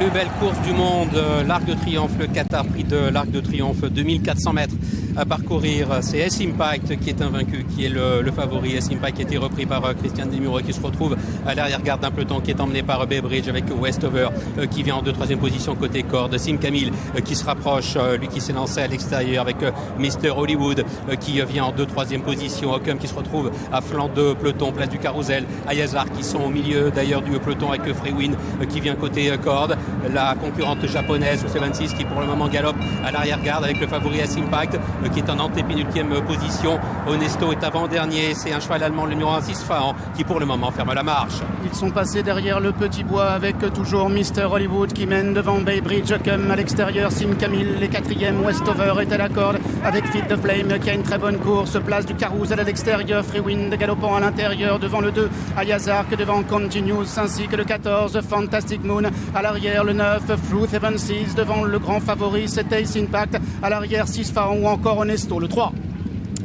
plus belle course du monde, l'Arc de Triomphe, le Qatar Prix de l'Arc de Triomphe, 2400 mètres à parcourir. C'est S-Impact qui est invaincu, qui est le favori. S-Impact qui a été repris par Christian Demuro, qui se retrouve à l'arrière-garde d'un peloton qui est emmené par Bay Bridge avec Westover qui vient en 2-3e position côté corde. Sim Camille qui se rapproche, lui qui s'est lancé à l'extérieur avec Mr Hollywood qui vient en 2-3e position. Ockham qui se retrouve à flanc de peloton, place du Carousel. Ayazar qui sont au milieu d'ailleurs du peloton avec Freewin qui vient côté corde. La concurrente japonaise 76 qui pour le moment galope à l'arrière-garde avec le favori S-Impact qui est en antépénultième position. Onesto est avant-dernier, c'est un cheval allemand, le numéro 1 Fahan qui pour le moment ferme la marche. Ils sont passés derrière le petit bois avec toujours Mr Hollywood qui mène devant Bay Bridge, comme à l'extérieur. Sim Camille les 4e, Westover est à la corde avec Feed the Flame qui a une très bonne course, place du Carousel à l'extérieur. Freewind galopant à l'intérieur devant le 2 Ayazar que devant Continuous ainsi que le 14 Fantastic Moon à l'arrière, le 9 Fruit 76 devant le grand favori c'est Ace Impact à l'arrière, 6 Fahan ou encore Onesto le 3.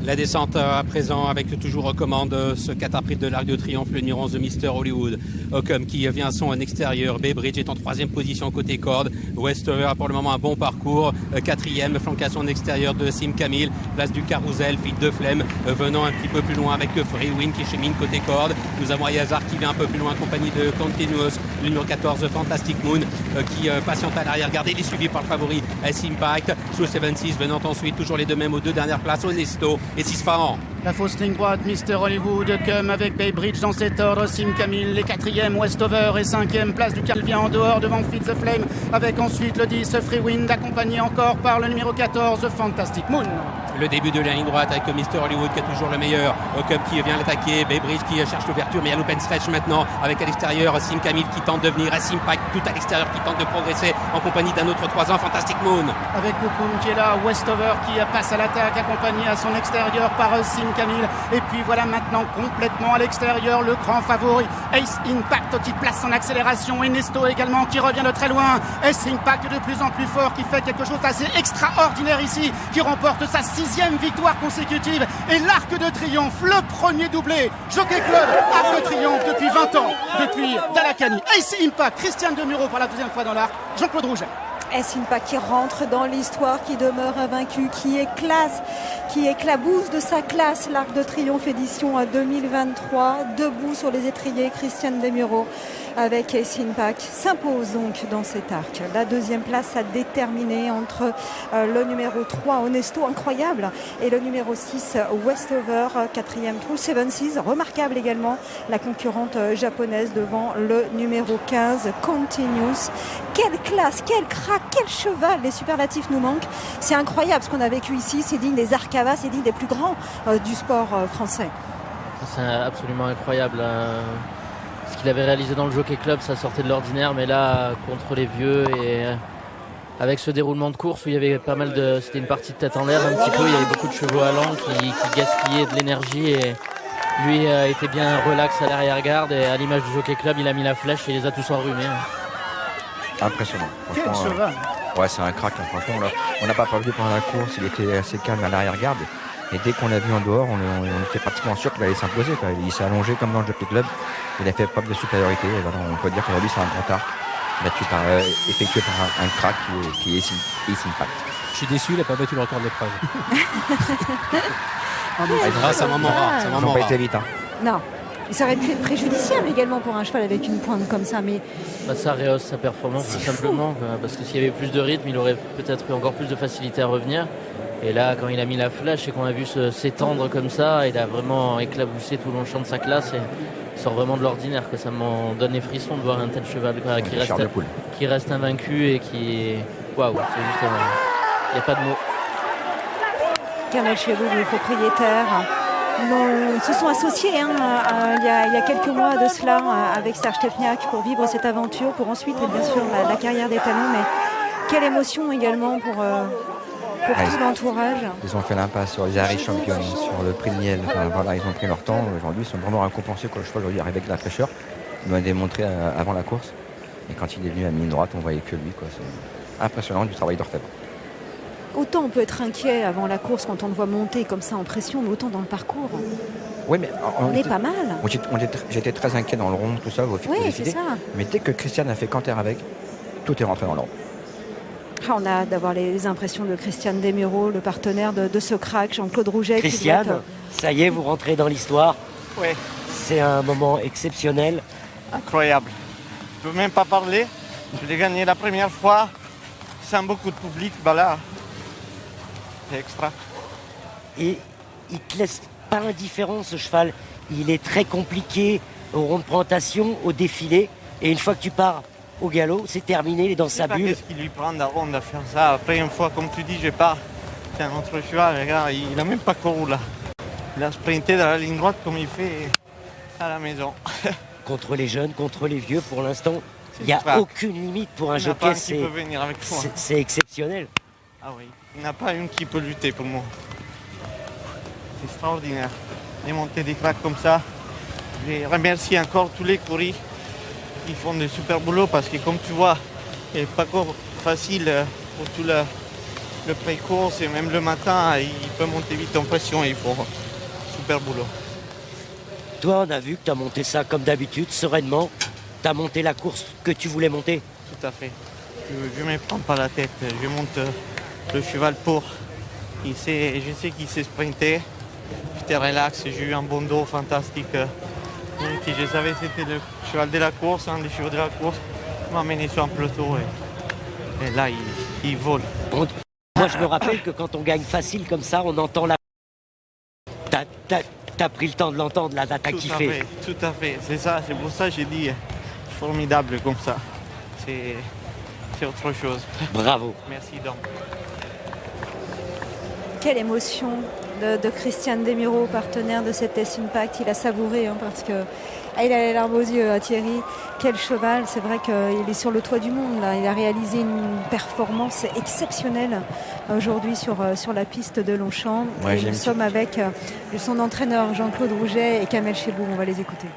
La descente à présent avec toujours aux commandes ce Qatar Prix de l'Arc de Triomphe, le numéro 11 de Mr Hollywood. Ockham qui vient à son extérieur. Bay Bridge est en 3e position côté corde. Westover a pour le moment un bon parcours. 4e, flancation en extérieur de Sim Camille. Place du Carousel, Feed de Flemme venant un petit peu plus loin avec Freewin qui chemine côté corde. Nous avons Ayazar qui vient un peu plus loin en compagnie de Continuous. Le numéro 14, Fantastic Moon qui patiente à l'arrière-garde. Il est suivi par le favori S-Impact. Sous 76 venant ensuite toujours les deux mêmes aux deux dernières places. Onesto et 6 Fahan. La fausse ligne droite, Mr Hollywood, comme avec Bay Bridge dans cet ordre. Sim Camille, les 4e, Westover et 5e, place du Calvien en dehors devant Feed the Flame, avec ensuite le 10 Freewind, accompagné encore par le numéro 14 Fantastic Moon. Le début de la ligne droite avec Mr Hollywood qui est toujours le meilleur. Ockham qui vient l'attaquer, Bay Bridge qui cherche l'ouverture, mais il y a l'open stretch maintenant avec à l'extérieur Sim Camille qui tente de venir, S-Impact tout à l'extérieur qui tente de progresser en compagnie d'un autre 3 ans, Fantastic Moon. Avec Okun qui est là, Westover qui passe à l'attaque accompagné à son extérieur par Sim Camille. Et puis voilà maintenant complètement à l'extérieur le grand favori Ace Impact qui place son accélération et Nesto également qui revient de très loin. Ace Impact de plus en plus fort qui fait quelque chose d'assez extraordinaire ici, qui remporte sa 6e victoire consécutive et l'Arc de Triomphe, le premier doublé Jockey Club Arc de Triomphe depuis 20 ans, depuis Dalakani. Ace Impact, Christian Demuro pour la 2e fois dans l'Arc, Jean-Claude Rouget. S-Impact qui rentre dans l'histoire, qui demeure invaincu, qui éclabousse de sa classe l'Arc de Triomphe édition 2023, debout sur les étriers, Christian Demuro avec S-Impact s'impose donc dans cet arc. La 2e place a déterminé entre le numéro 3 Onesto, incroyable, et le numéro 6 Westover, 4e True 76, remarquable également, la concurrente japonaise devant le numéro 15 Continuous. Quelle classe, quel crack, quel cheval, les superlatifs nous manquent. C'est incroyable ce qu'on a vécu ici, c'est digne des Arcavas, c'est digne des plus grands du sport français. C'est absolument incroyable. Ce qu'il avait réalisé dans le Jockey Club, ça sortait de l'ordinaire, mais là, contre les vieux et avec ce déroulement de course où il y avait pas mal de... C'était une partie de tête en l'air un petit peu, il y avait beaucoup de chevaux allants qui gaspillaient de l'énergie et lui était bien relax à l'arrière-garde et à l'image du Jockey Club, il a mis la flèche et il les a tous enrhumés. Impressionnant. Quel cheval ouais, c'est un crack, hein. Franchement, là, on n'a pas vu pendant la course, il était assez calme à l'arrière-garde. Et dès qu'on l'a vu en dehors, on était pratiquement sûr qu'il allait s'imposer. Il s'est allongé comme dans le Jockey Club. Il a fait preuve de supériorité. Et voilà, on peut dire qu'aujourd'hui, c'est un grand arc battu effectué par un crack qui est Ace Impact. Je suis déçu, il n'a pas battu le record de l'épreuve. C'est un moment rare. Ils n'ont pas été vite. Hein. Non. Ça aurait pu être préjudiciable également pour un cheval avec une pointe comme ça, mais... Ça rehausse sa performance tout simplement, parce que s'il y avait plus de rythme, il aurait peut-être eu encore plus de facilité à revenir. Et là, quand il a mis la flèche et qu'on a vu s'étendre comme ça, il a vraiment éclaboussé tout le champ de sa classe et il sort vraiment de l'ordinaire. Ça m'en donne les frissons de voir un tel cheval qui reste invaincu et qui... Waouh, c'est juste... Il n'y a pas de mots. Kamel Chebou, le propriétaire... Ils se sont associés il y a quelques mois de cela avec Serge Stepniak pour vivre cette aventure, pour ensuite bien sûr la carrière des talons, mais quelle émotion également pour tout l'entourage. Ils ont fait l'impasse sur les Harry Champions, sur le prix de miel, voilà, ils ont pris leur temps, aujourd'hui ils sont vraiment récompensés quand le cheval aujourd'hui arrive avec la fraîcheur, ils l'ont démontré avant la course, et quand il est venu à ligne droite on voyait que lui, c'est impressionnant du travail d'orfèvre. Autant on peut être inquiet avant la course quand on le voit monter comme ça en pression, mais autant dans le parcours. Oui, mais on est pas mal. J'étais très inquiet dans le rond, tout ça, oui, c'est ça. Mais dès que Christian a fait canter avec, tout est rentré dans l'ordre. On a hâte d'avoir les impressions de Christiane Desmureaux, le partenaire de ce crack, Jean-Claude Rouget. Christiane, ça y est, vous rentrez dans l'histoire. Oui. C'est un moment exceptionnel. Incroyable. Je ne peux même pas parler. Je l'ai gagné la première fois sans beaucoup de public. Bah là, c'est extra. Et il te laisse pas indifférent, ce cheval. Il est très compliqué au rond de présentation, au défilé. Et une fois que tu pars au galop, c'est terminé, il est dans sa bulle. Qu'est-ce qui lui prend d'avant de faire ça? Après, une fois, comme tu dis, je pars. C'est un autre cheval, regarde, il n'a même pas couru là. Il a sprinté dans la ligne droite comme il fait à la maison. Contre les jeunes, contre les vieux, pour l'instant, il n'y a crack. aucune limite pour un Il n'y en a pas jockey. un qui peut venir avec toi. C'est exceptionnel. Ah oui, il n'y en a pas une qui peut lutter pour moi. C'est extraordinaire. Les montées des cracks comme ça. Je remercie encore tous les courriers qui font de super boulot parce que comme tu vois, il n'est pas encore facile pour tout le pré-course et même le matin, il peut monter vite en pression et ils font super boulot. Toi, on a vu que tu as monté ça comme d'habitude, sereinement. Tu as monté la course que tu voulais monter. Tout à fait. Je ne me prends pas la tête. Je monte le cheval pour. Je sais qu'il sait sprinter. J'étais relax, j'ai eu un bon dos fantastique. Donc je savais que c'était le cheval de la course, un des chevaux de la course. Il m'a amené sur un plateau et là, il vole. Moi, je me rappelle que quand on gagne facile comme ça, on entend la... T'as pris le temps de l'entendre, là, t'as kiffé. Tout à fait, c'est ça, c'est pour ça que j'ai dit formidable comme ça. C'est autre chose. Bravo. Merci Dom. Quelle émotion de Christiane Desmureaux, partenaire de cet S-Impact. Il a savouré parce que il a les larmes aux yeux, Thierry. Quel cheval, c'est vrai qu'il est sur le toit du monde. Là. Il a réalisé une performance exceptionnelle aujourd'hui sur la piste de Longchamp. Ouais, nous sommes avec son entraîneur Jean-Claude Rouget et Kamel Chebou. On va les écouter.